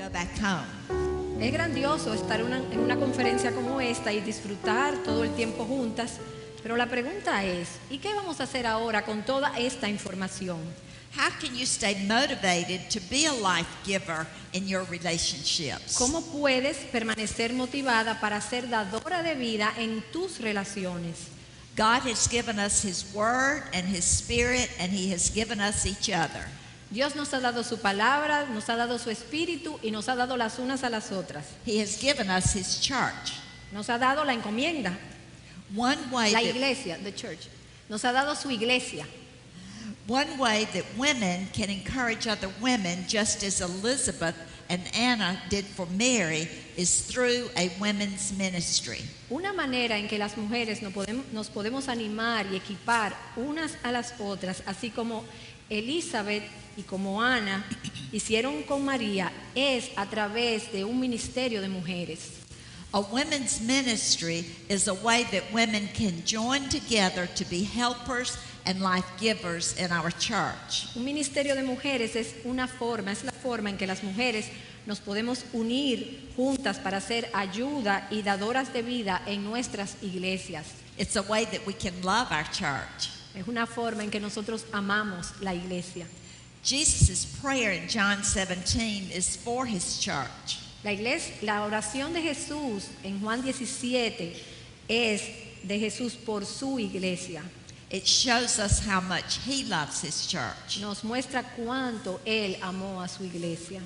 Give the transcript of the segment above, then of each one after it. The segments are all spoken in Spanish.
go back home. Es grandioso estar en una conferencia como esta y disfrutar todo el tiempo juntas, pero la pregunta es, ¿y qué vamos a hacer ahora con toda esta información? How can you stay motivated to be a life giver in your relationships? ¿Cómo puedes permanecer motivada para ser dadora de vida en tus relaciones? God has given us His Word and His Spirit, and He has given us each other. Dios nos ha dado su palabra, nos ha dado su espíritu y nos ha dado las unas a las otras. He has given us His church. Nos ha dado la encomienda, One way la that, iglesia, the church. Nos ha dado su iglesia. one way that women can encourage other women, just as Elizabeth and Anna did for Mary, is through a women's ministry. Una manera en que las mujeres nos podemos animar y equipar unas a las otras, así como Elizabeth y como Ana hicieron con María, es a través de un ministerio de mujeres. A women's ministry is a way that women can join together to be helpers and life givers in our church. Un ministerio de mujeres es la forma en que las mujeres nos podemos unir juntas para hacer ayuda y dadoras de vida en nuestras iglesias. It's a way that we can love our church. Es una forma en que nosotros amamos la iglesia. Jesus' prayer in John 17 is for His church. La oración de Jesús en Juan 17 es de Jesús por su iglesia. It shows us how much He loves His church. Nos muestra cuánto Él amó a su iglesia.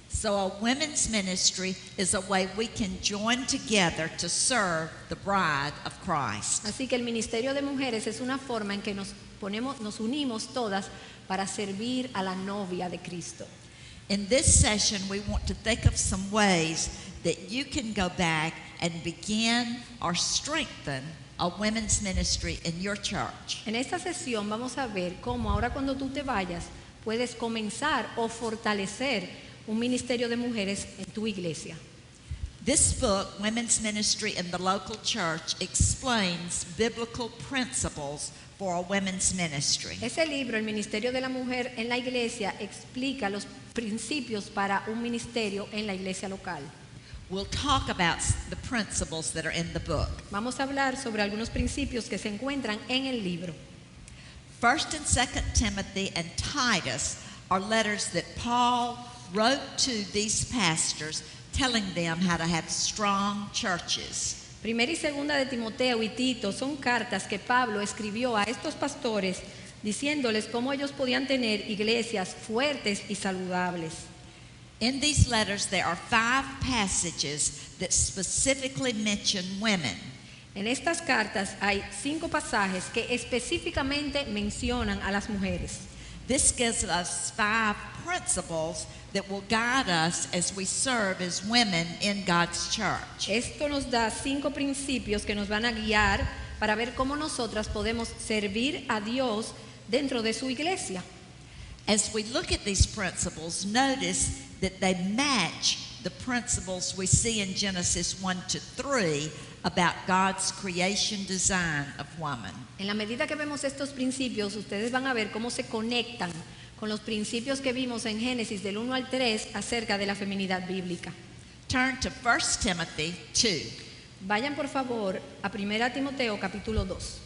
So a women's ministry is a way we can join together to serve the bride of Christ. Así que el ministerio de mujeres es una forma en que nos unimos todas para servir a la novia de Cristo. In this session, we want to think of some ways that you can go back and begin or strengthen a women's ministry in your church. En esta sesión vamos a ver cómo ahora cuando tú te vayas puedes comenzar o fortalecer un ministerio de mujeres en tu iglesia. This book, Women's Ministry in the Local Church, explains biblical principles for a women's ministry. Ese libro, El Ministerio de la Mujer en la Iglesia, explica los principios para un ministerio en la iglesia local. We'll talk about the principles that are in the book. Vamos a hablar sobre algunos principios que se encuentran en el libro. 1st and 2nd Timothy and Titus are letters that Paul wrote to these pastors, telling them how to have strong churches. Primera y segunda de Timoteo y Tito son cartas que Pablo escribió a estos pastores diciéndoles cómo ellos podían tener iglesias fuertes y saludables. In these letters there are 5 passages that specifically mention women. En estas cartas hay 5 pasajes que específicamente mencionan a las mujeres. This gives us 5 principles that will guide us as we serve as women in God's church. Esto nos da 5 principios que nos van a guiar para ver cómo nosotras podemos servir a Dios dentro de su iglesia. As we look at these principles, notice that they match the principles we see in Genesis 1 to 3 about God's creation design of woman. En la medida que vemos estos principios, ustedes van a ver cómo se conectan con los principios que vimos en Génesis del 1 al 3 acerca de la feminidad bíblica. Turn to 1 Timothy 2. Vayan por favor a 1 Timoteo capítulo 2.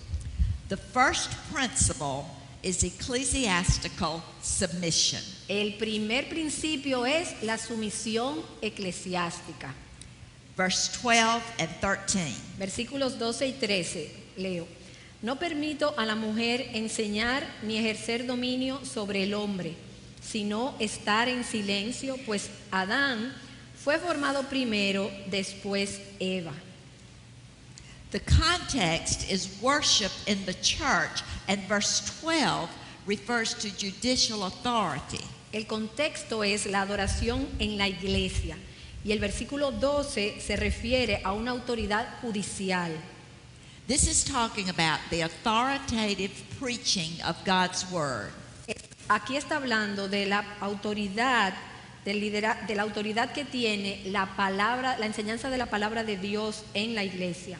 The first principle is ecclesiastical submission. El primer principio es la sumisión eclesiástica. Verse 12 and 13. Versículos 12 y 13, leo. No permito a la mujer enseñar ni ejercer dominio sobre el hombre, sino estar en silencio, pues Adán fue formado primero, después Eva. The context is worship in the church, and verse 12 refers to judicial authority. El contexto es la adoración en la iglesia y el versículo 12 se refiere a una autoridad judicial. This is talking about the authoritative preaching of God's word. Aquí está hablando de la autoridad, de la autoridad que tiene la palabra, la enseñanza de la palabra de Dios en la iglesia.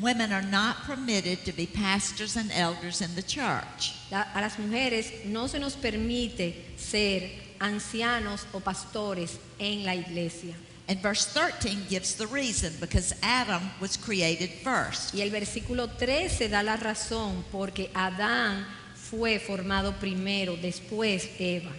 women are not permitted to be pastors and elders in the church. A las mujeres no se nos permite ser ancianos o pastores en la iglesia. And verse 13 gives the reason, because Adam was created first. Y el versículo 13 da la razón porque Adán fue formado primero, después Eva.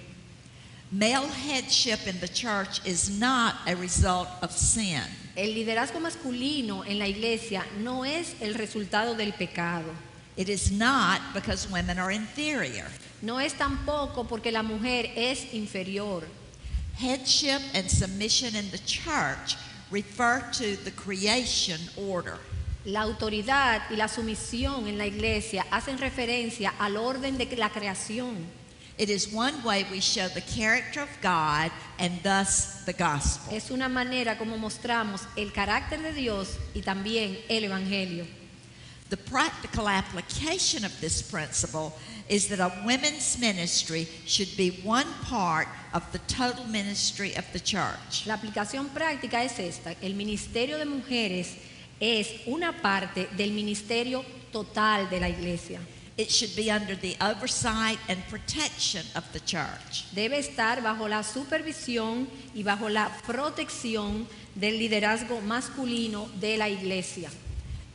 Male headship in the church is not a result of sin. El liderazgo masculino en la iglesia no es el resultado del pecado. It is not because women are inferior. No es tampoco porque la mujer es inferior. Headship and submission in the church refer to the creation order. La autoridad y la sumisión en la iglesia hacen referencia al orden de la creación. It is one way we show the character of God and thus the gospel. Es una manera como mostramos el carácter de Dios y también el evangelio. The practical application of this principle is that a women's ministry should be one part of the total ministry of the church. La aplicación práctica es esta: el ministerio de mujeres es una parte del ministerio total de la iglesia. It should be under the oversight and protection of the church. Debe estar bajo la supervisión y bajo la protección del liderazgo masculino de la iglesia.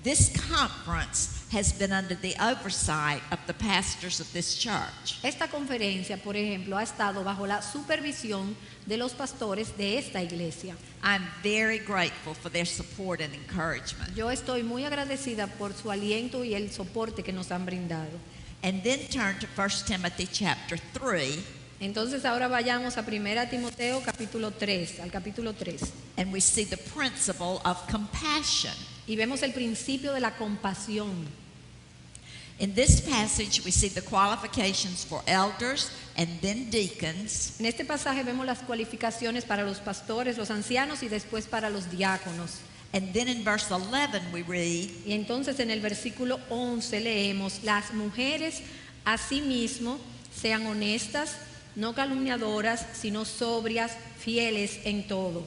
This conference has been under the oversight of the pastors of this church. Esta conferencia, por ejemplo, ha estado bajo la supervisión de los pastores de esta iglesia. I'm very grateful for their support and encouragement. Yo estoy muy agradecida por su aliento y el soporte que nos han brindado. And then turn to 1 Timothy chapter 3, Entonces ahora vayamos a 1 Timoteo capítulo 3, al capítulo 3. and we see the principle of compassion. Y vemos el principio de la compasión. In this passage, we see the qualifications for elders and then deacons. En este pasaje vemos las cualificaciones para los pastores, los ancianos y después para los diáconos. And then in verse 11, we read, Y entonces en el versículo 11 leemos: las mujeres asimismo sean honestas, no calumniadoras, sino sobrias, fieles en todo.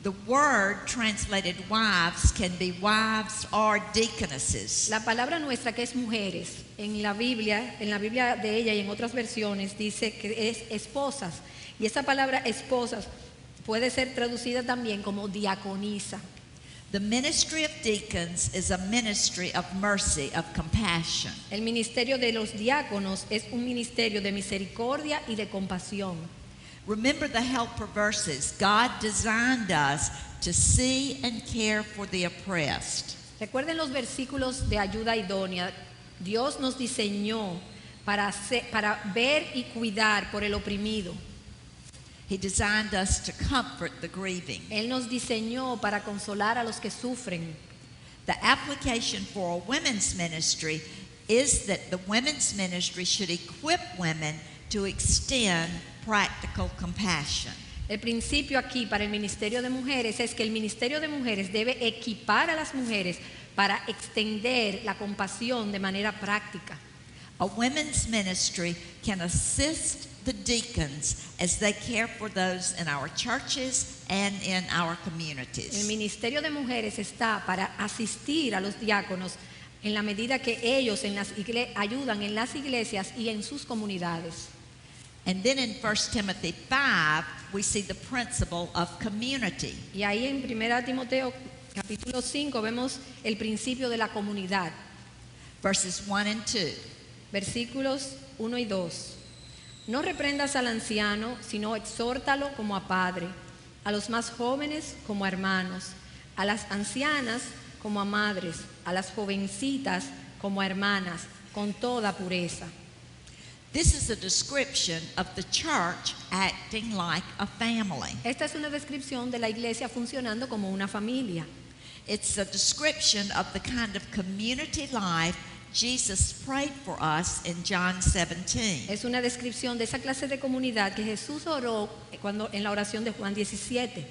the word translated wives can be wives or deaconesses. La palabra nuestra, que es mujeres, en la Biblia de ella y en otras versiones dice que es esposas. Y esa palabra esposas puede ser traducida también como diaconisa. The ministry of deacons is a ministry of mercy, of compassion. El ministerio de los diáconos es un ministerio de misericordia y de compasión. Remember the helper verses. God designed us to see and care for the oppressed. Recuerden los versículos de ayuda idónea. Dios nos diseñó para ver y cuidar por el oprimido. He designed us to comfort the grieving. Él nos diseñó para consolar a los que sufren. The application for a women's ministry is that the women's ministry should equip women to extend practical compassion. El principio aquí para el ministerio de mujeres es que el ministerio de mujeres debe equipar a las mujeres para extender la compasión de manera práctica. A women's ministry can assist the deacons as they care for those in our churches and in our El communities. ministerio de mujeres está para asistir a los diáconos en la medida que ellos ayudan en las iglesias y en sus comunidades. And then in 1 Timothy 5, we see the principle of community. Y ahí en 1 Timoteo capítulo 5 vemos el principio de la comunidad. Verses 1 and 2. Versículos 1 y 2. No reprendas al anciano, sino exhórtalo como a padre, a los más jóvenes como a hermanos, a las ancianas como a madres, a las jovencitas como a hermanas, con toda pureza. This is a description of the church acting like a family. Esta es una descripción de la iglesia funcionando como una familia. It's a description of the kind of community life Jesus prayed for us in John 17. Es una descripción de esa clase de comunidad que Jesús oró en la oración de Juan 17.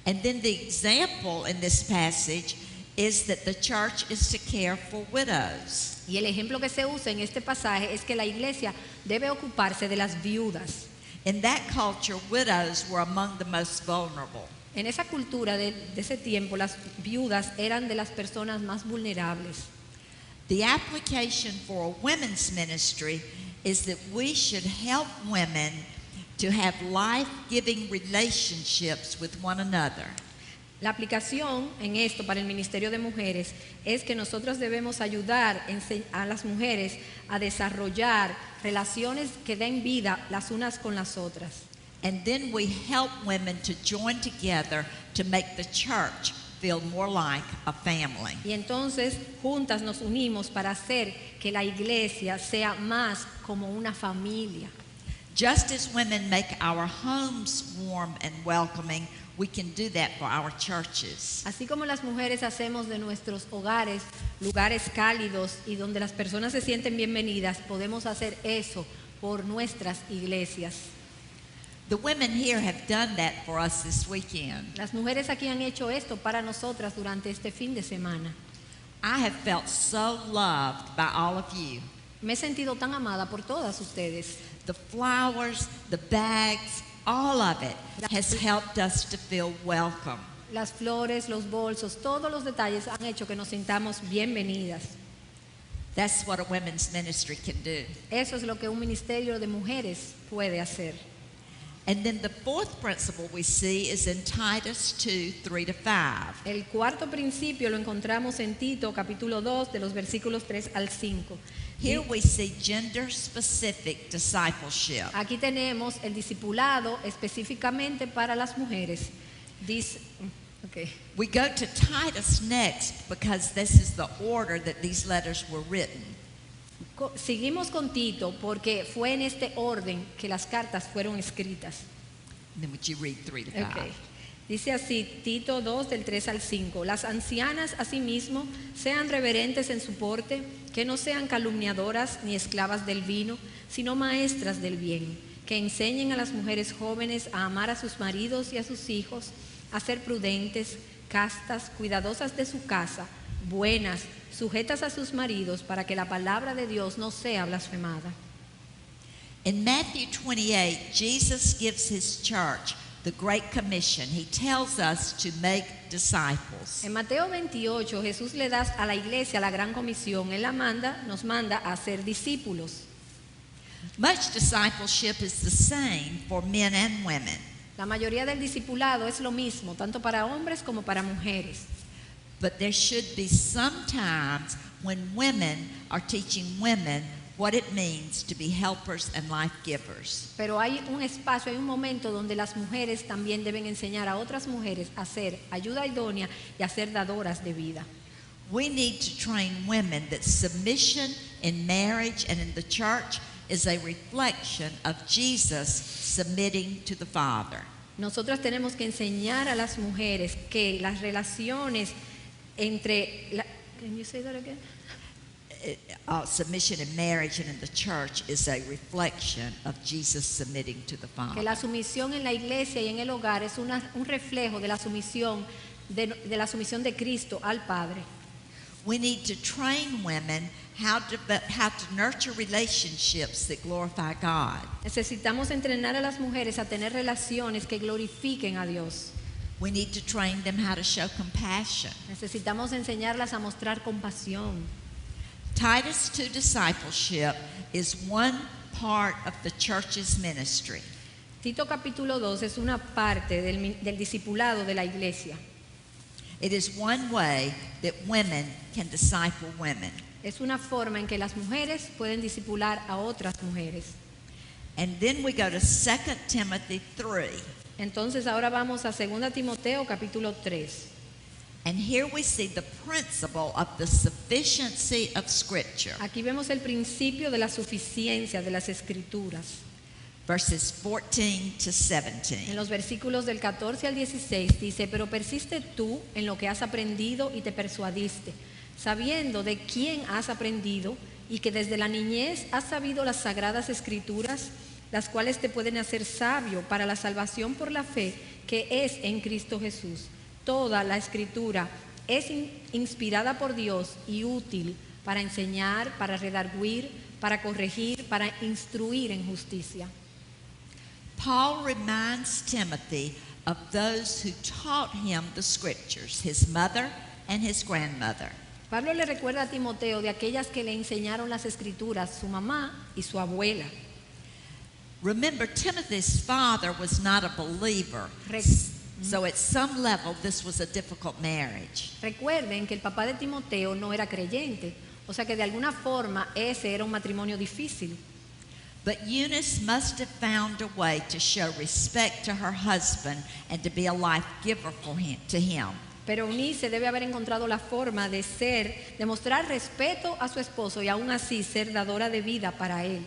And then the example in this passage is that the church is to care for widows. Y el ejemplo que se usa en este pasaje es que la iglesia debe ocuparse de las viudas. In that culture, widows were among the most vulnerable. En esa cultura de ese tiempo, las viudas eran de las personas más vulnerables. The application for a women's ministry is that we should help women to have life-giving relationships with one another. La aplicación en esto para el Ministerio de Mujeres es que nosotros debemos ayudar a las mujeres a desarrollar relaciones que den vida las unas con las otras. And then we help women to join together to make the church feel more like a family. Y entonces juntas nos unimos para hacer que la iglesia sea más como una familia. Just as women make our homes warm and welcoming, we can do that for our churches. Así como las mujeres hacemos de nuestros hogares lugares cálidos y donde las personas se sienten bienvenidas, podemos hacer eso por nuestras iglesias. The women here have done that for us this weekend. Las mujeres aquí han hecho esto para nosotras durante este fin de semana. I have felt so loved by all of you. Me he sentido tan amada por todas ustedes. The flowers, the bags, all of it has helped us to feel welcome. Las flores, los bolsos, todos los detalles han hecho que nos sintamos bienvenidas. That's what a women's ministry can do. Eso es lo que un ministerio de mujeres puede hacer. And then the fourth principle we see is in Titus 2, 3-5. El cuarto principio lo encontramos en Tito capítulo 2 de los versículos 3 al 5. Here we see gender-specific discipleship. Aquí tenemos el discipulado específicamente para las mujeres. We go to Titus next because this is the order that these letters were written. Seguimos con Tito porque fue en este orden que las cartas fueron escritas. And then would you read 3-5? Okay. Dice así, Tito 2 del 3 al 5. Las ancianas asimismo sean reverentes en su porte, que no sean calumniadoras ni esclavas del vino, sino maestras del bien, que enseñen a las mujeres jóvenes a amar a sus maridos y a sus hijos, a ser prudentes, castas, cuidadosas de su casa, buenas, sujetas a sus maridos, para que la palabra de Dios no sea blasfemada. In Matthew 28, Jesus gives his church the Great Commission. He tells us to make disciples. En Mateo 28, Jesús le da a la iglesia la gran comisión. Él nos manda a ser discípulos. Much discipleship is the same for men and women. La mayoría del discipulado es lo mismo, tanto para hombres como para mujeres. But there should be some times when women are teaching women what it means to be helpers and life givers. Pero hay un espacio, hay un momento donde las mujeres también deben enseñar a otras mujeres a ser ayuda idónea y a ser dadoras de vida. We need to train women that submission in marriage and in the church is a reflection of Jesus submitting to the Father. Nosotras tenemos que enseñar a las mujeres que las relaciones can you say that again? Submission in marriage and in the church is a reflection of Jesus submitting to the Father. Que la sumisión en la iglesia y en el hogar es un reflejo de la sumisión de Cristo al Padre. We need to train women how to nurture relationships that glorify God. Necesitamos entrenar a las mujeres a tener relaciones que glorifiquen a Dios. We need to train them how to show compassion. Necesitamos enseñarlas a mostrar compasión. Titus 2 discipleship is one part of the church's ministry. Tito capítulo 2 es una parte del discipulado de la iglesia. It is one way that women can disciple women. Es una forma en que las mujeres pueden discipular a otras mujeres. And then we go to 2 Timothy 3. Entonces ahora vamos a 2 Timoteo capítulo 3. And here we see the principle of the sufficiency of Scripture. Aquí vemos el principio de la suficiencia de las Escrituras. Verses 14 to 17. En los versículos del 14 al 16 dice, pero persiste tú en lo que has aprendido y te persuadiste, sabiendo de quién has aprendido y que desde la niñez has sabido las sagradas Escrituras, las cuales te pueden hacer sabio para la salvación por la fe que es en Cristo Jesús. Toda la Escritura es inspirada por Dios y útil para enseñar, para redarguir, para corregir, para instruir en justicia. Paul reminds Timothy of those who taught him the scriptures, his mother and his grandmother. Pablo le recuerda a Timoteo de aquellas que le enseñaron las escrituras, su mamá y su abuela. Remember, Timothy's father was not a believer, so at some level this was a difficult marriage. Recuerden que el papá de Timoteo no era creyente, o sea que de alguna forma ese era un matrimonio difícil. But Eunice must have found a way to show respect to her husband and to be a life giver to him. Pero Eunice debe haber encontrado la forma de mostrar respeto a su esposo y aún así ser dadora de vida para él.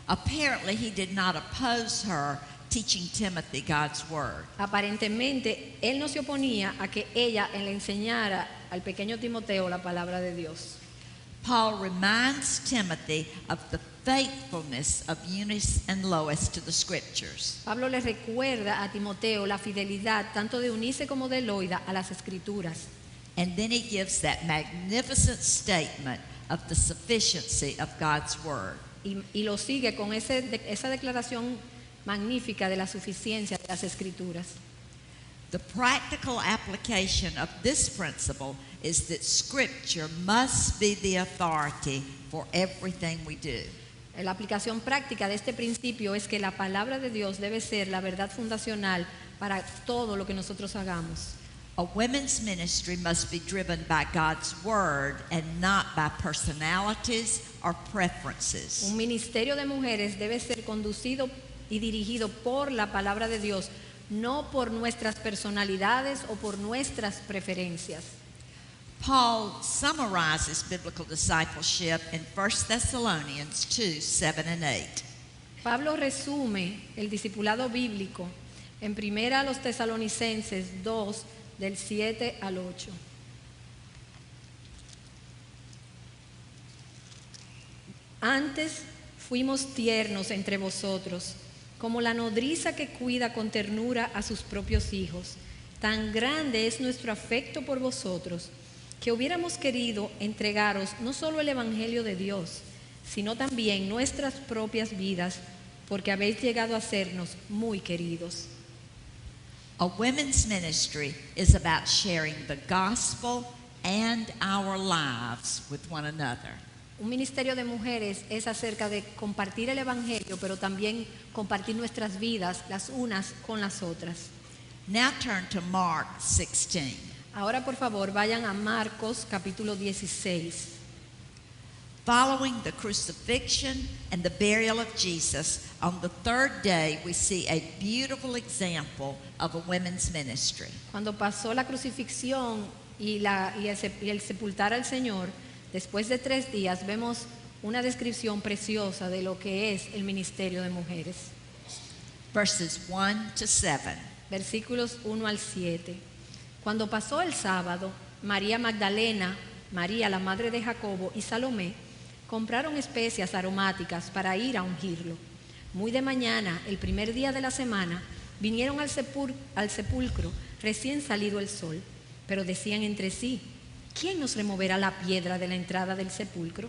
Apparently, he did not oppose her teaching Timothy God's word. Aparentemente, él no se oponía a que ella le enseñara al pequeño Timoteo la palabra de Dios. Paul reminds Timothy of the faithfulness of Eunice and Lois to the scriptures. Pablo le recuerda a Timoteo la fidelidad tanto de Eunice como de Loida a las escrituras. And then he gives that magnificent statement of the sufficiency of God's word. Y lo sigue con esa declaración magnífica de la suficiencia de las escrituras. The practical application of this principle is that Scripture must be the authority for everything we do. La aplicación práctica de este principio es que la palabra de Dios debe ser la verdad fundacional para todo lo que nosotros hagamos. A women's ministry must be driven by God's word and not by personalities or preferences. Un ministerio de mujeres debe ser conducido y dirigido por la palabra de Dios, no por nuestras personalidades o por nuestras preferencias. Paul summarizes biblical discipleship in 1 Thessalonians 2, 7 and 8. Pablo resume el discipulado bíblico en primera a los Tesalonicenses 2, del 7 al 8. Antes fuimos tiernos entre vosotros, como la nodriza que cuida con ternura a sus propios hijos. Tan grande es nuestro afecto por vosotros, que hubiéramos querido entregaros no solo el Evangelio de Dios, sino también nuestras propias vidas, porque habéis llegado a sernos muy queridos. A women's ministry is about sharing the gospel and our lives with one another. Un ministerio de mujeres es acerca de compartir el Evangelio, pero también compartir nuestras vidas las unas con las otras. Now turn to Mark 16. Ahora por favor vayan a Marcos capítulo 16. Following the crucifixion and the burial of Jesus, on the third day we see a beautiful example of a women's ministry. Cuando pasó la crucifixión y el sepultar al Señor, después de 3 días vemos una descripción preciosa de lo que es el ministerio de mujeres. Verses 1 to 7. Versículos 1 al 7. Cuando pasó el sábado, María Magdalena, María la madre de Jacobo y Salomé compraron especias aromáticas para ir a ungirlo. Muy de mañana, el primer día de la semana, vinieron al sepulcro recién salido el sol, pero decían entre sí: ¿quién nos removerá la piedra de la entrada del sepulcro?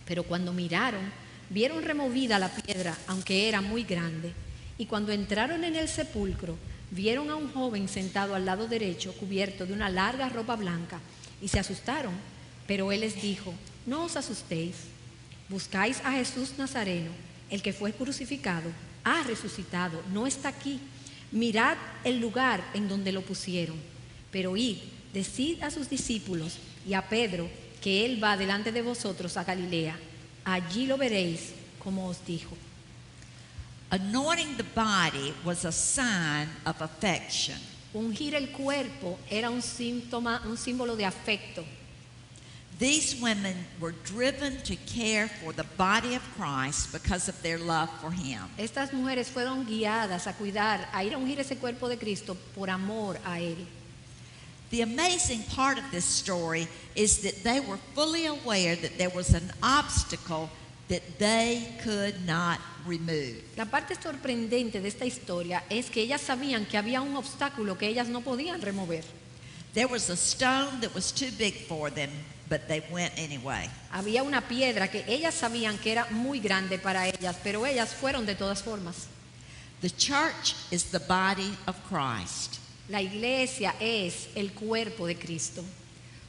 Pero cuando miraron, vieron removida la piedra, aunque era muy grande. Y cuando entraron en el sepulcro, vieron a un joven sentado al lado derecho, cubierto de una larga ropa blanca, y se asustaron. Pero él les dijo: no os asustéis, buscáis a Jesús Nazareno, el que fue crucificado, ha resucitado, no está aquí. Mirad el lugar en donde lo pusieron. Pero id, decid a sus discípulos y a Pedro que él va delante de vosotros a Galilea. Allí lo veréis, como os dijo. Anointing the body was a sign of affection. Ungir el cuerpo era un símbolo de afecto. These women were driven to care for the body of Christ because of their love for him. Estas mujeres fueron guiadas a cuidar, a ir a ungir ese cuerpo de Cristo por amor a él. The amazing part of this story is that they were fully aware that there was an obstacle that they could not remove. La parte sorprendente de esta historia es que ellas sabían que había un obstáculo que ellas no podían remover. There was a stone that was too big for them, but they went anyway. Había una piedra que ellas sabían que era muy grande para ellas, pero ellas fueron de todas formas. The church is the body of Christ. La iglesia es el cuerpo de Cristo.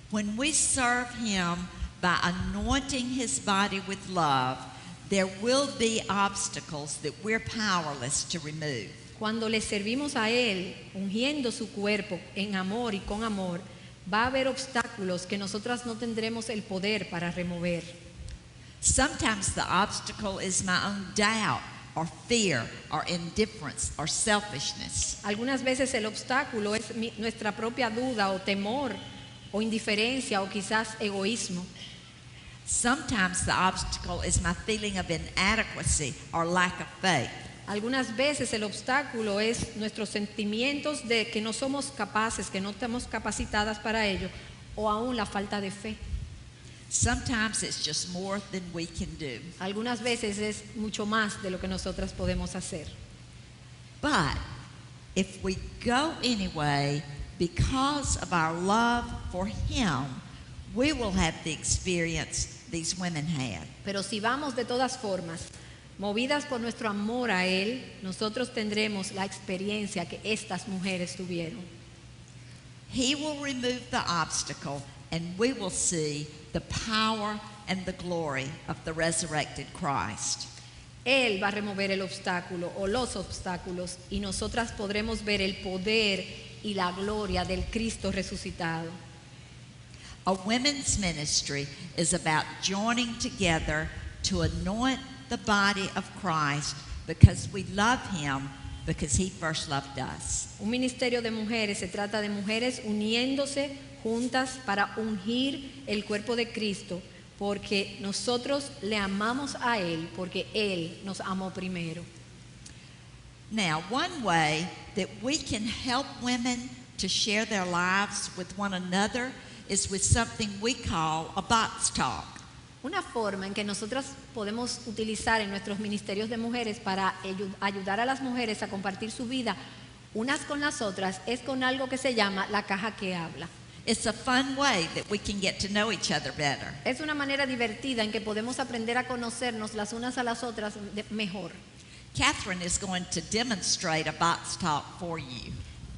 When we serve Him by anointing His body with love, there will be obstacles that we're powerless to remove. Cuando le servimos a Él, ungiendo su cuerpo en amor y con amor, va a haber obstáculos que nosotras no tendremos el poder para remover. Sometimes the obstacle is my own doubt or fear or indifference or selfishness. Algunas veces el obstáculo es nuestra propia duda o temor o indiferencia o quizás egoísmo. Sometimes the obstacle is my feeling of inadequacy or lack of faith. Algunas veces el obstáculo es nuestros sentimientos de que no somos capaces, que no estamos capacitadas para ello, o aún la falta de fe. Sometimes it's just more than we can do. Algunas veces es mucho más de lo que nosotras podemos hacer. But if we go anyway, because of our love for Him, we will have the experience these women had. Pero si vamos de todas formas, movidas por nuestro amor a Él, nosotros tendremos la experiencia que estas mujeres tuvieron. He will remove the obstacle, and we will see the power and the glory of the resurrected Christ. Él va a remover el obstáculo o los obstáculos y nosotras podremos ver el poder y la gloria del Cristo resucitado. A women's ministry is about joining together to anoint the body of Christ because we love Him, because He first loved us. Un ministerio de mujeres se trata de mujeres uniéndose juntas para ungir el cuerpo de Cristo, porque nosotros le amamos a Él, porque Él nos amó primero. Now, one way that we can help women to share their lives with one another is with something we call a box talk. Una forma en que nosotras podemos utilizar en nuestros ministerios de mujeres para ayudar a las mujeres a compartir su vida unas con las otras es con algo que se llama la caja que habla. It's a fun way that we can get to know each other better. Es una manera divertida en que podemos aprender a conocernos las unas a las otras mejor. Catherine is going to demonstrate a box talk for you.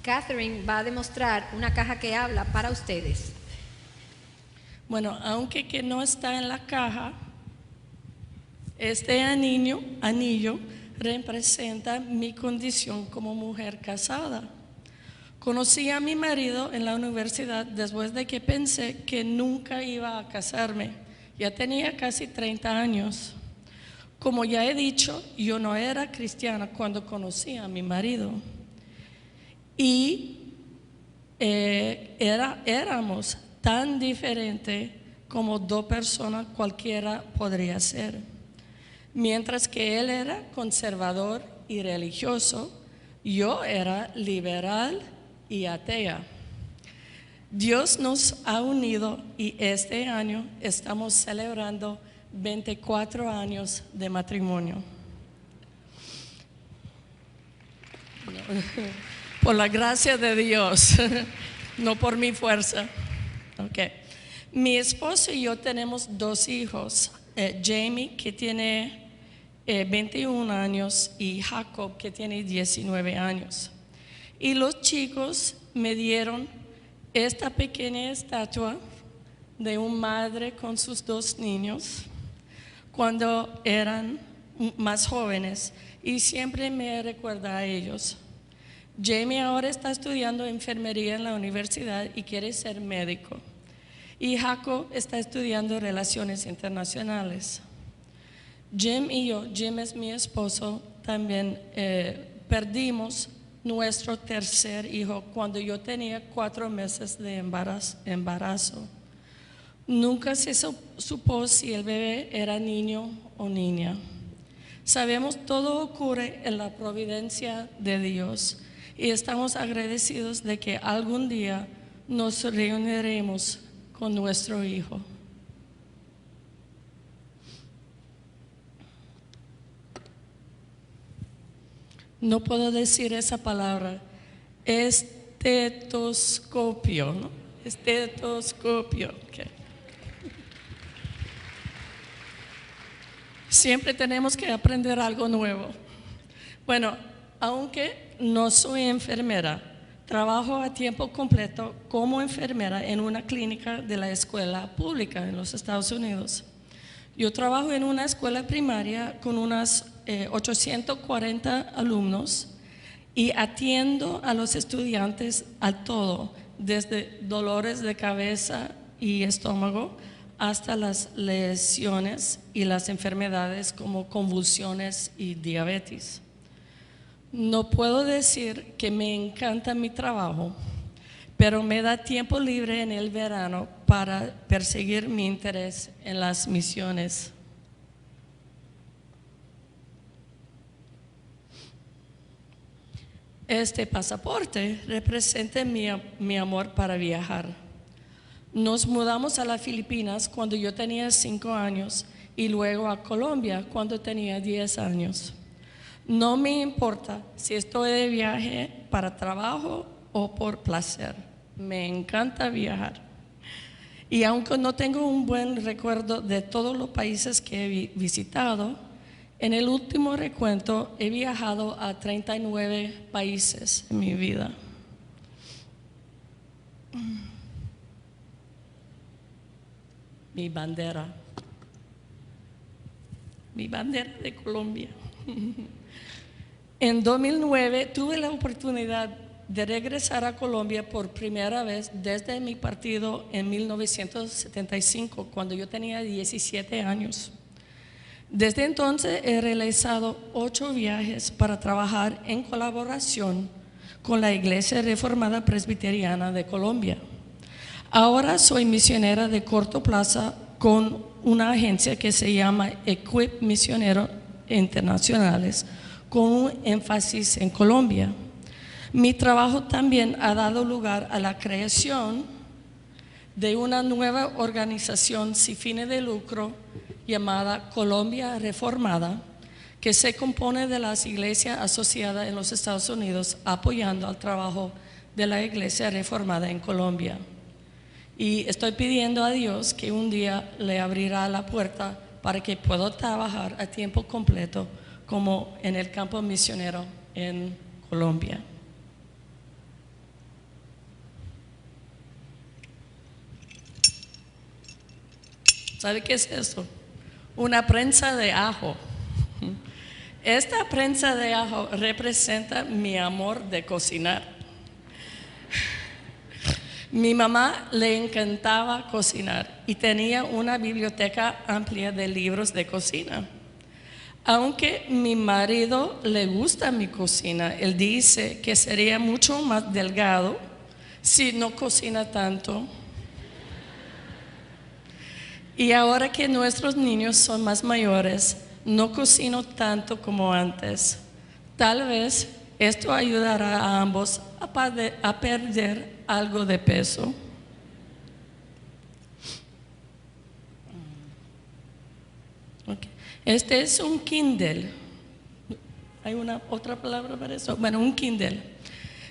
Catherine va a demostrar una caja que habla para ustedes. Bueno, aunque que no está en la caja, este anillo representa mi condición como mujer casada. Conocí a mi marido en la universidad después de que pensé que nunca iba a casarme. Ya tenía casi 30 años. Como ya he dicho, yo no era cristiana cuando conocí a mi marido. Y éramos tan diferentes como dos personas cualquiera podría ser. Mientras que él era conservador y religioso, yo era liberal y atea. Dios nos ha unido y este año estamos celebrando 24 años de matrimonio. Por la gracia de Dios, no por mi fuerza. Okay. Mi esposo y yo tenemos dos hijos, Jamie, que tiene 21 años, y Jacob, que tiene 19 años. Y los chicos me dieron esta pequeña estatua de una madre con sus dos niños cuando eran más jóvenes, y siempre me recuerda a ellos. Jamie ahora está estudiando enfermería en la universidad y quiere ser médico. Y Jacob está estudiando relaciones internacionales. Jim y yo, Jim es mi esposo, también perdimos nuestro tercer hijo cuando yo tenía 4 meses de embarazo. Nunca se supo si el bebé era niño o niña. Sabemos todo ocurre en la providencia de Dios y estamos agradecidos de que algún día nos reuniremos con nuestro hijo. No puedo decir esa palabra. Estetoscopio, ¿no? Estetoscopio. Okay. Siempre tenemos que aprender algo nuevo. Bueno, aunque no soy enfermera, trabajo a tiempo completo como enfermera en una clínica de la escuela pública en los Estados Unidos. Yo trabajo en una escuela primaria con unas 840 alumnos y atiendo a los estudiantes a todo, desde dolores de cabeza y estómago hasta las lesiones y las enfermedades como convulsiones y diabetes. No puedo decir que me encanta mi trabajo, pero me da tiempo libre en el verano para perseguir mi interés en las misiones. Este pasaporte representa mi amor para viajar. Nos mudamos a las Filipinas cuando yo tenía 5 años y luego a Colombia cuando tenía 10 años. No me importa si estoy de viaje para trabajo o por placer. Me encanta viajar. Y aunque no tengo un buen recuerdo de todos los países que he visitado, en el último recuento he viajado a 39 países en mi vida. Mi bandera de Colombia. En 2009 tuve la oportunidad de regresar a Colombia por primera vez desde mi partido en 1975, cuando yo tenía 17 años. Desde entonces he realizado 8 viajes para trabajar en colaboración con la Iglesia Reformada Presbiteriana de Colombia. Ahora soy misionera de corto plazo con una agencia que se llama Equip Misioneros Internacionales, con un énfasis en Colombia. Mi trabajo también ha dado lugar a la creación de una nueva organización sin fines de lucro llamada Colombia Reformada, que se compone de las iglesias asociadas en los Estados Unidos apoyando al trabajo de la Iglesia Reformada en Colombia. Y estoy pidiendo a Dios que un día le abrirá la puerta para que pueda trabajar a tiempo completo como en el campo misionero en Colombia. ¿Sabe qué es eso? Una prensa de ajo. Esta prensa de ajo representa mi amor de cocinar. Mi mamá le encantaba cocinar y tenía una biblioteca amplia de libros de cocina. Aunque mi marido le gusta mi cocina, él dice que sería mucho más delgado si no cocina tanto. Y ahora que nuestros niños son más mayores, no cocino tanto como antes. Tal vez esto ayudará a ambos a perder algo de peso. Okay. Este es un Kindle. ¿Hay una otra palabra para eso? Bueno, un Kindle.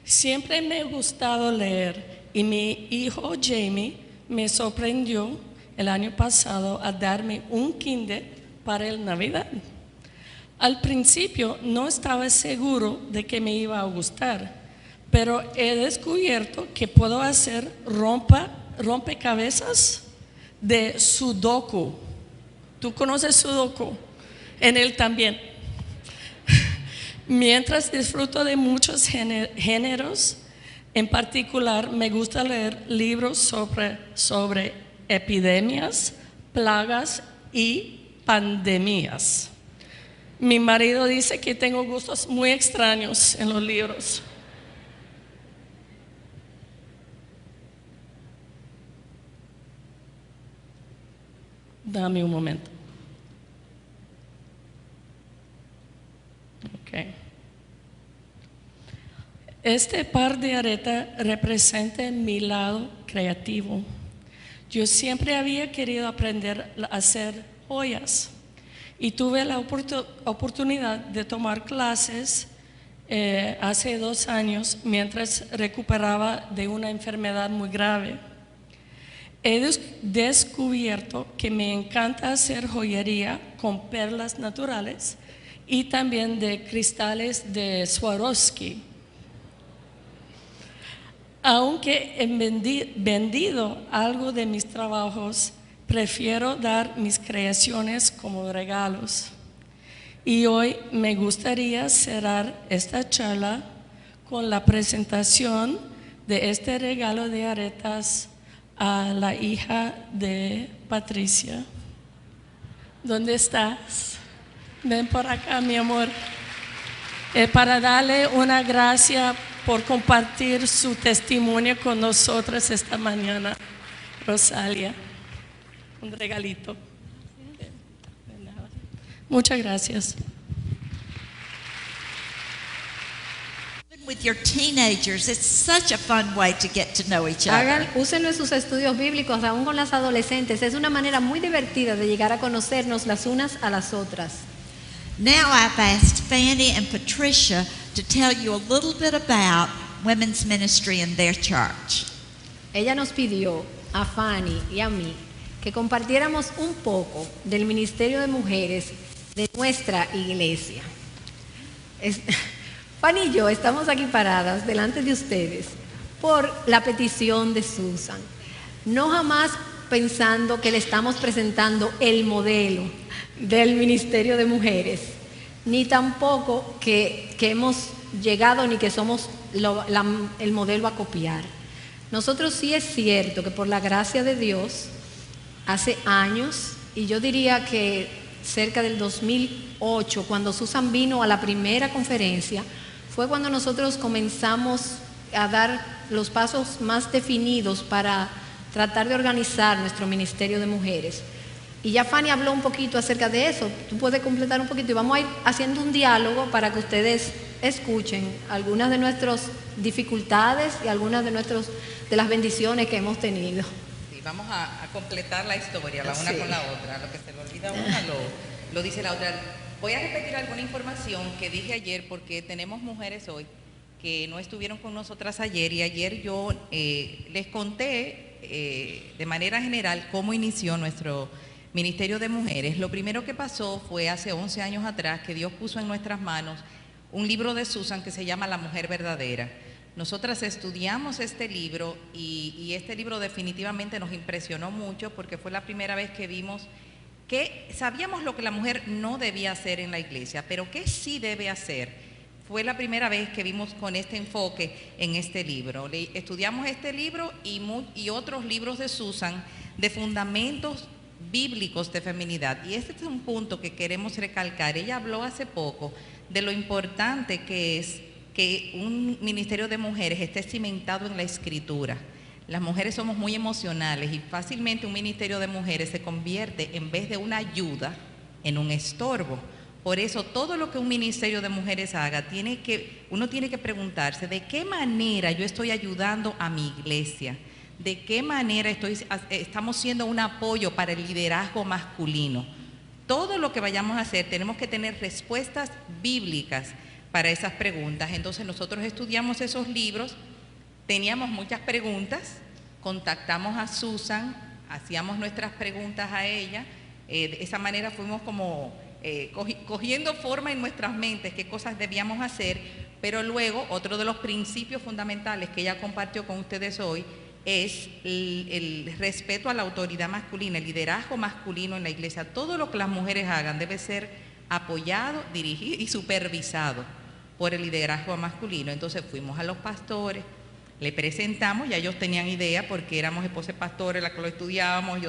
Siempre me ha gustado leer y mi hijo Jamie me sorprendió el año pasado a darme un Kindle para el Navidad. Al principio no estaba seguro de que me iba a gustar, pero he descubierto que puedo hacer rompecabezas de Sudoku. ¿Tú conoces Sudoku? En él también. Mientras disfruto de muchos géneros, en particular me gusta leer libros sobre epidemias, plagas y pandemias. Mi marido dice que tengo gustos muy extraños en los libros. Dame un momento. Okay. Este par de aretas representa mi lado creativo. Yo siempre había querido aprender a hacer joyas y tuve la oportunidad de tomar clases hace 2 años mientras recuperaba de una enfermedad muy grave. He descubierto que me encanta hacer joyería con perlas naturales y también de cristales de Swarovski. Aunque he vendido algo de mis trabajos, prefiero dar mis creaciones como regalos. Y hoy me gustaría cerrar esta charla con la presentación de este regalo de aretas a la hija de Patricia. ¿Dónde estás? Ven por acá, mi amor. Para darle una gracia por compartir su testimonio con nosotros esta mañana, Rosalia. Un regalito. De nada. Muchas gracias. With your teenagers, it's such a fun way to get to know each other. Úsenlo en sus estudios bíblicos, aún con las adolescentes. Es una manera muy divertida de llegar a conocernos las unas a las otras. Now I've asked Fanny and Patricia to tell you a little bit about women's ministry in their church. Ella nos pidió a Fanny y a mí que compartiéramos un poco del ministerio de mujeres de nuestra iglesia. Fanny y yo estamos aquí paradas delante de ustedes por la petición de Susan, no jamás pensando que le estamos presentando el modelo del ministerio de mujeres, ni tampoco que hemos llegado ni que somos el modelo a copiar. Nosotros sí es cierto que por la gracia de Dios, hace años, y yo diría que cerca del 2008, cuando Susan vino a la primera conferencia, fue cuando nosotros comenzamos a dar los pasos más definidos para tratar de organizar nuestro ministerio de mujeres. Y ya Fanny habló un poquito acerca de eso. Tú puedes completar un poquito y vamos a ir haciendo un diálogo para que ustedes escuchen algunas de nuestras dificultades y algunas de las bendiciones que hemos tenido. Sí, vamos a completar la historia, la una con la otra. Lo que se le olvida a una lo dice la otra. Voy a repetir alguna información que dije ayer porque tenemos mujeres hoy que no estuvieron con nosotras ayer, y ayer yo les conté de manera general cómo inició nuestro Ministerio de Mujeres. Lo primero que pasó fue hace 11 años atrás que Dios puso en nuestras manos un libro de Susan que se llama La Mujer Verdadera. Nosotras estudiamos este libro y este libro definitivamente nos impresionó mucho porque fue la primera vez que vimos que sabíamos lo que la mujer no debía hacer en la iglesia, pero que sí debe hacer. Fue la primera vez que vimos con este enfoque en este libro. Estudiamos este libro y otros libros de Susan de fundamentos bíblicos de feminidad. Y este es un punto que queremos recalcar. Ella habló hace poco de lo importante que es que un ministerio de mujeres esté cimentado en la Escritura. Las mujeres somos muy emocionales y fácilmente un ministerio de mujeres se convierte, en vez de una ayuda, en un estorbo. Por eso todo lo que un ministerio de mujeres haga, uno tiene que preguntarse de qué manera yo estoy ayudando a mi iglesia, de qué manera estamos siendo un apoyo para el liderazgo masculino. Todo lo que vayamos a hacer tenemos que tener respuestas bíblicas para esas preguntas. Entonces nosotros estudiamos esos libros, teníamos muchas preguntas, contactamos a Susan, hacíamos nuestras preguntas a ella, de esa manera fuimos como cogiendo forma en nuestras mentes qué cosas debíamos hacer, pero luego otro de los principios fundamentales que ella compartió con ustedes hoy es el respeto a la autoridad masculina, el liderazgo masculino en la iglesia. Todo lo que las mujeres hagan debe ser apoyado, dirigido y supervisado por el liderazgo masculino. Entonces fuimos a los pastores, le presentamos, ya ellos tenían idea porque éramos esposas de pastores, la que lo estudiábamos,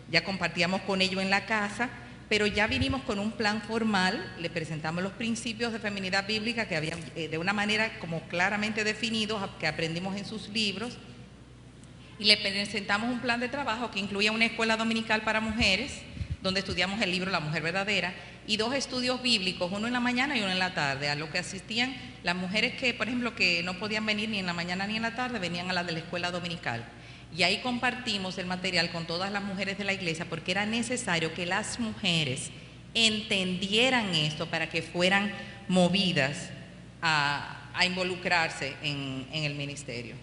ya compartíamos con ellos en la casa, pero ya vinimos con un plan formal, le presentamos los principios de feminidad bíblica que habían de una manera como claramente definidos, que aprendimos en sus libros, y le presentamos un plan de trabajo que incluía una escuela dominical para mujeres, donde estudiamos el libro La Mujer Verdadera, y 2 estudios bíblicos, uno en la mañana y uno en la tarde, a lo que asistían las mujeres que, por ejemplo, que no podían venir ni en la mañana ni en la tarde, venían a la de la escuela dominical. Y ahí compartimos el material con todas las mujeres de la iglesia, porque era necesario que las mujeres entendieran esto para que fueran movidas a involucrarse en el ministerio.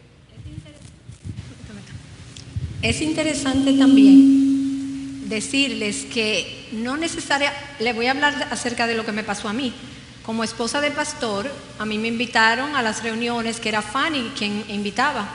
Es interesante también decirles que no necesariamente, les voy a hablar acerca de lo que me pasó a mí. como esposa de pastor, a mí me invitaron a las reuniones que era Fanny quien invitaba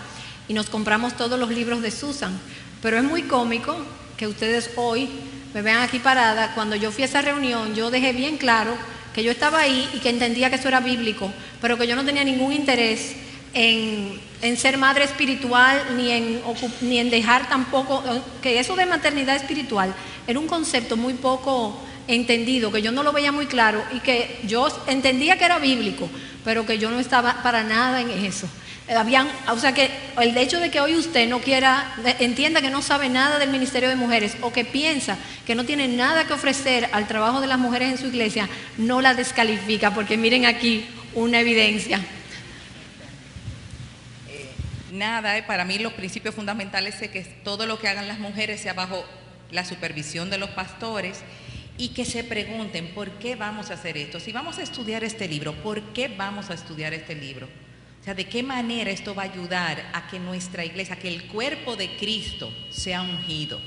y nos compramos todos los libros de Susan. Pero es muy cómico que ustedes hoy me vean aquí parada. Cuando yo fui a esa reunión, yo dejé bien claro que yo estaba ahí y que entendía que eso era bíblico, pero que yo no tenía ningún interés en ser madre espiritual, ni en dejar tampoco, que eso de maternidad espiritual era un concepto muy poco entendido, que yo no lo veía muy claro y que yo entendía que era bíblico, pero que yo no estaba para nada en eso. O sea que el hecho de que hoy usted no entienda que no sabe nada del Ministerio de Mujeres o que piensa que no tiene nada que ofrecer al trabajo de las mujeres en su iglesia, no la descalifica, porque miren aquí una evidencia. Nada, para mí los principios fundamentales es que todo lo que hagan las mujeres sea bajo la supervisión de los pastores y que se pregunten, ¿por qué vamos a hacer esto? Si vamos a estudiar este libro, ¿por qué vamos a estudiar este libro? O sea, ¿de qué manera esto va a ayudar a que nuestra iglesia, que el cuerpo de Cristo sea ungido?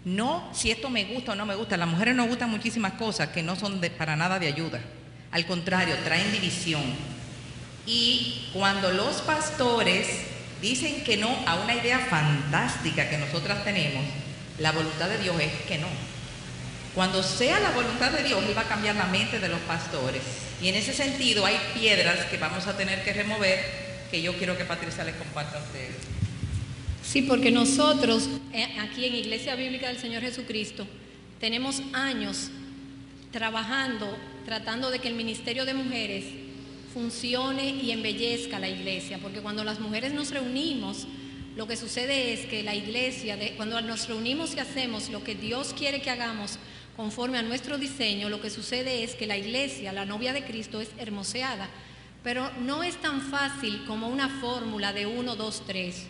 No si esto me gusta o no me gusta. A las mujeres nos gustan muchísimas cosas que no son para nada de ayuda. Al contrario, traen división. Y cuando los pastores dicen que no a una idea fantástica que nosotras tenemos, la voluntad de Dios es que no. Cuando sea la voluntad de Dios, Él va a cambiar la mente de los pastores. Y en ese sentido hay piedras que vamos a tener que remover, que yo quiero que Patricia les comparta a ustedes. Sí, porque nosotros aquí en Iglesia Bíblica del Señor Jesucristo tenemos años trabajando, tratando de que el ministerio de mujeres funcione y embellezca la iglesia, porque cuando las mujeres nos reunimos, lo que sucede es que la iglesia, cuando nos reunimos y hacemos lo que Dios quiere que hagamos conforme a nuestro diseño, lo que sucede es que la iglesia, la novia de Cristo, es hermoseada, pero no es tan fácil como una fórmula de 1, 2, 3.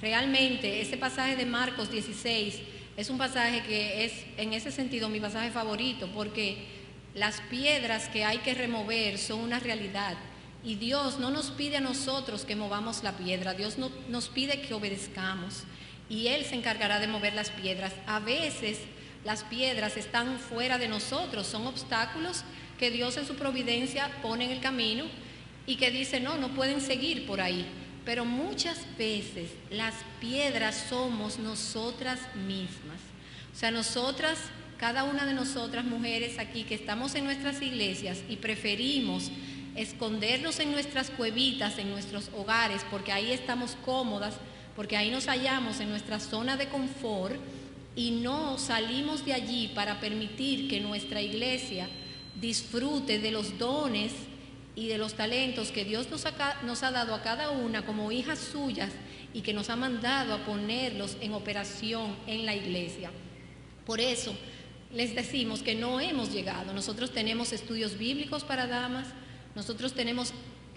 Realmente ese pasaje de Marcos 16 es un pasaje que es en ese sentido mi pasaje favorito, porque las piedras que hay que remover son una realidad. Y Dios no nos pide a nosotros que movamos la piedra, Dios nos pide que obedezcamos y Él se encargará de mover las piedras. A veces las piedras están fuera de nosotros, son obstáculos que Dios en su providencia pone en el camino y que dice no pueden seguir por ahí. Pero muchas veces las piedras somos nosotras mismas. O sea, nosotras, cada una de nosotras mujeres aquí que estamos en nuestras iglesias y preferimos escondernos en nuestras cuevitas, en nuestros hogares, porque ahí estamos cómodas, porque ahí nos hallamos en nuestra zona de confort y no salimos de allí para permitir que nuestra iglesia disfrute de los dones y de los talentos que Dios nos ha dado a cada una como hijas suyas y que nos ha mandado a ponerlos en operación en la iglesia. Por eso les decimos que no hemos llegado. Nosotros tenemos estudios bíblicos para damas, nosotros tenemos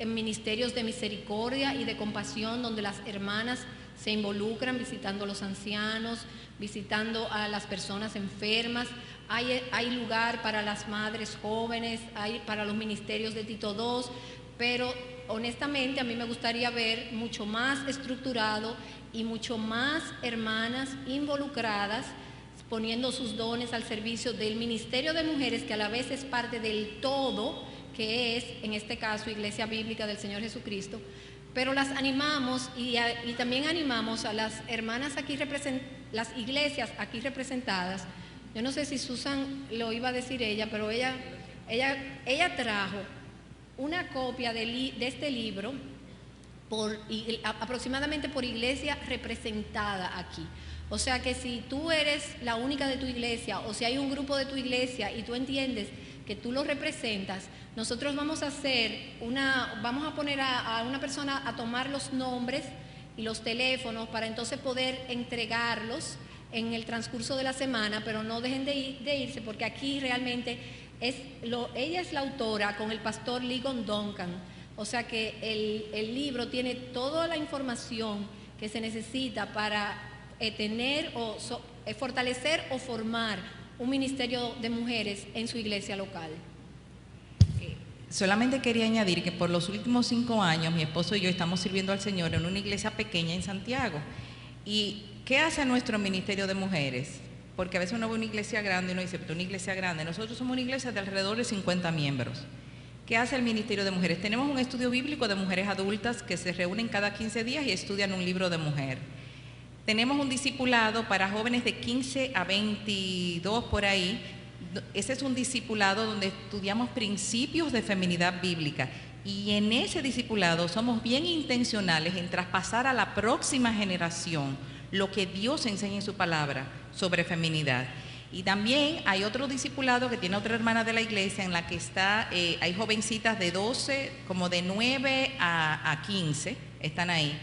ministerios de misericordia y de compasión donde las hermanas se involucran visitando a los ancianos, visitando a las personas enfermas. Hay lugar para las madres jóvenes, hay para los ministerios de Tito II, pero honestamente a mí me gustaría ver mucho más estructurado y mucho más hermanas involucradas poniendo sus dones al servicio del ministerio de mujeres, que a la vez es parte del todo, que es, en este caso, Iglesia Bíblica del Señor Jesucristo. Pero las animamos y también animamos a las hermanas aquí las iglesias aquí representadas. Yo no sé si Susan lo iba a decir ella, pero ella trajo una copia de este libro aproximadamente por iglesia representada aquí. O sea que si tú eres la única de tu iglesia o si hay un grupo de tu iglesia y tú entiendes que tú lo representas, nosotros vamos a poner a una persona a tomar los nombres y los teléfonos para entonces poder entregarlos en el transcurso de la semana, pero no dejen de irse, porque aquí realmente ella es la autora con el pastor Ligon Duncan. O sea que el libro tiene toda la información que se necesita para fortalecer o formar un ministerio de mujeres en su iglesia local. Solamente quería añadir que por los últimos 5 años mi esposo y yo estamos sirviendo al Señor en una iglesia pequeña en Santiago. ¿Y qué hace nuestro ministerio de mujeres? Porque a veces uno ve una iglesia grande y uno dice, pero una iglesia grande. Nosotros somos una iglesia de alrededor de 50 miembros. ¿Qué hace el Ministerio de Mujeres? Tenemos un estudio bíblico de mujeres adultas que se reúnen cada 15 días y estudian un libro de mujer. Tenemos un discipulado para jóvenes de 15 a 22 por ahí. Ese es un discipulado donde estudiamos principios de feminidad bíblica. Y en ese discipulado somos bien intencionales en traspasar a la próxima generación lo que Dios enseña en su palabra sobre feminidad. Y también hay otro discipulado que tiene otra hermana de la iglesia en la que hay jovencitas de 12, como de 9 a 15, están ahí.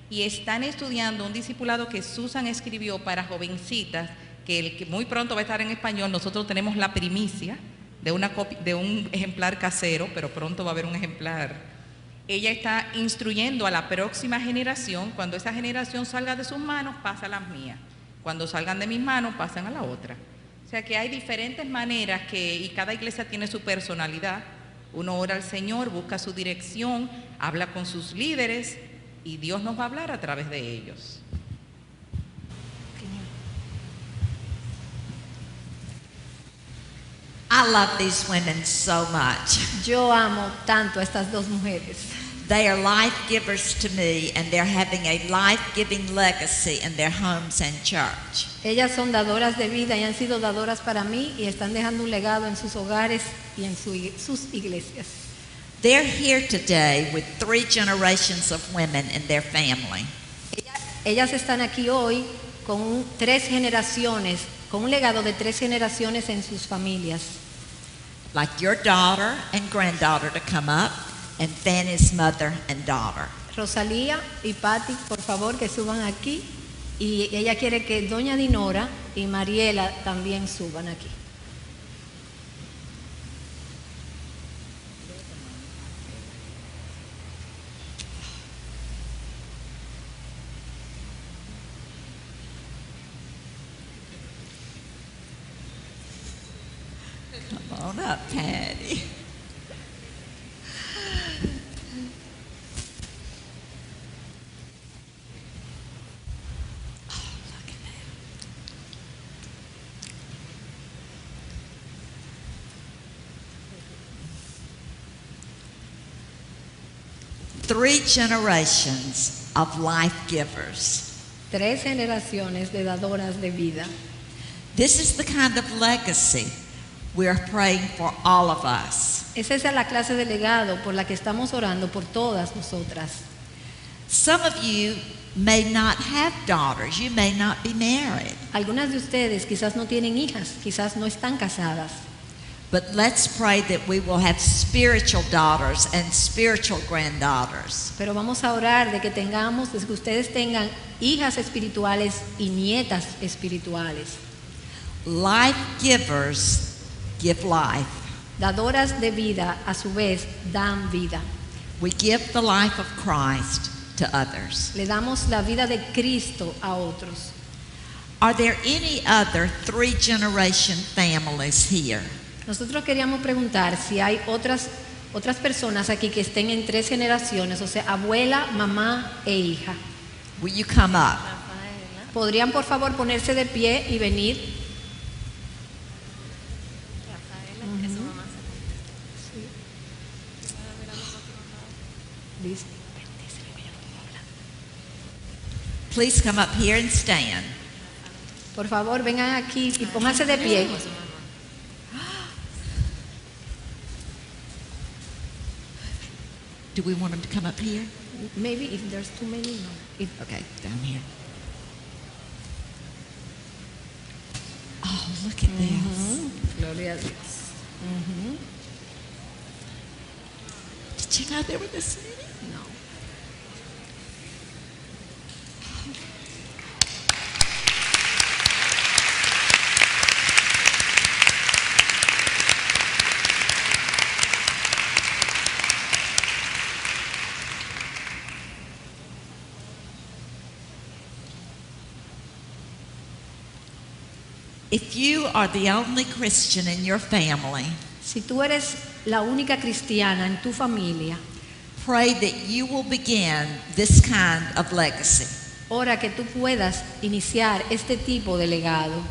Y están estudiando un discipulado que Susan escribió para jovencitas, que muy pronto va a estar en español. Nosotros tenemos la primicia de un ejemplar casero, pero pronto va a haber un ejemplar. Ella está instruyendo a la próxima generación. Cuando esa generación salga de sus manos, pasa a las mías. Cuando salgan de mis manos, pasan a la otra. O sea que hay diferentes maneras y cada iglesia tiene su personalidad. Uno ora al Señor, busca su dirección, habla con sus líderes y Dios nos va a hablar a través de ellos. I love these women so much. Yo amo tanto a estas dos mujeres. They are life givers to me, and they're having a life-giving legacy in their homes and church. Ellas son dadoras de vida y han sido dadoras para mí y están dejando un legado en sus hogares y en sus iglesias. They're here today with 3 generations of women in their family. Ellas están aquí hoy con 3 generaciones, con un legado de 3 generaciones en sus familias. Like your daughter and granddaughter to come up, and Fanny's mother and daughter. Rosalía y Patty, por favor, que suban aquí. Y ella quiere que doña Dinora y Mariela también suban aquí. Come on up, Patty. Oh, look at that. 3 generations of life givers. 3 generaciones de dadoras de vida. This is the kind of legacy we're praying for all of us. Esa es la clase de legado por la que estamos orando por todas nosotras. Some of you may not have daughters. You may not be married. Algunas de ustedes quizás no tienen hijas, quizás no están casadas. But let's pray that we will have spiritual daughters and spiritual granddaughters. Pero vamos a orar de que ustedes tengan hijas espirituales y nietas espirituales. Life givers give life. Dadoras de vida, a su vez, dan vida. We give the life of Christ to others. Le damos la vida de Cristo a otros. Are there any other 3-generation families here? Nosotros queríamos preguntar si hay otras personas aquí que estén en 3 generaciones, o sea, abuela, mamá e hija. Will you come up? ¿Podrían por favor ponerse de pie y venir? Please come up here and stand. Por favor, vengan aquí y pónganse de pie. Do we want them to come up here? Maybe if there's too many, no. Okay, down here. Oh, look at this. Gloria a Dios. Did you know they were the same? No. If you are the only Christian in your family, Si tú eres la única cristiana en tu familia, pray that you will begin this kind of legacy. ora que tú puedas iniciar este tipo de legado.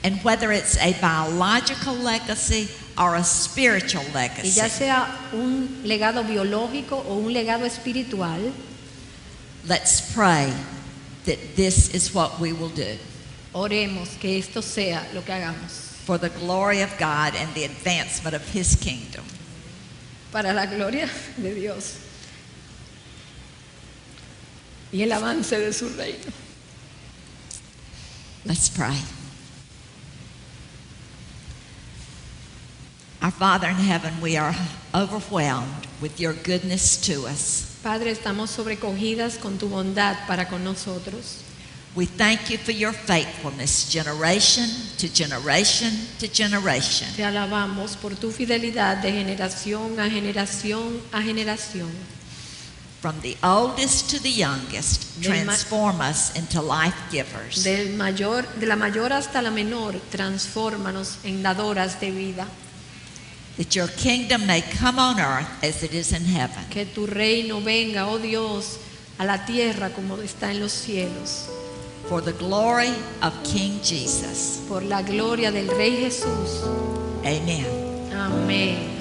And whether it's a biological legacy or a spiritual y legacy. ya sea un legado biológico o un legado espiritual, Let's pray that this is what we will do oremos que esto sea lo que hagamos for the glory of God and the advancement of His kingdom. para la gloria de Dios y el avance de su reino. Let's pray. Our Father in heaven, we are overwhelmed with your goodness to us. Padre, estamos sobrecogidas con tu bondad para con nosotros. We thank you for your faithfulness, generation to generation to generation. Te alabamos por tu fidelidad de generación a generación a generación. From the oldest to the youngest, transform us into life givers. De la mayor hasta la menor, transfórmanos en dadoras de vida. That your kingdom may come on earth as it is in heaven. Que tu reino venga, oh Dios, a la tierra como está en los cielos. For the glory of King Jesus. Por la gloria del Rey Jesús. Amen. Amén.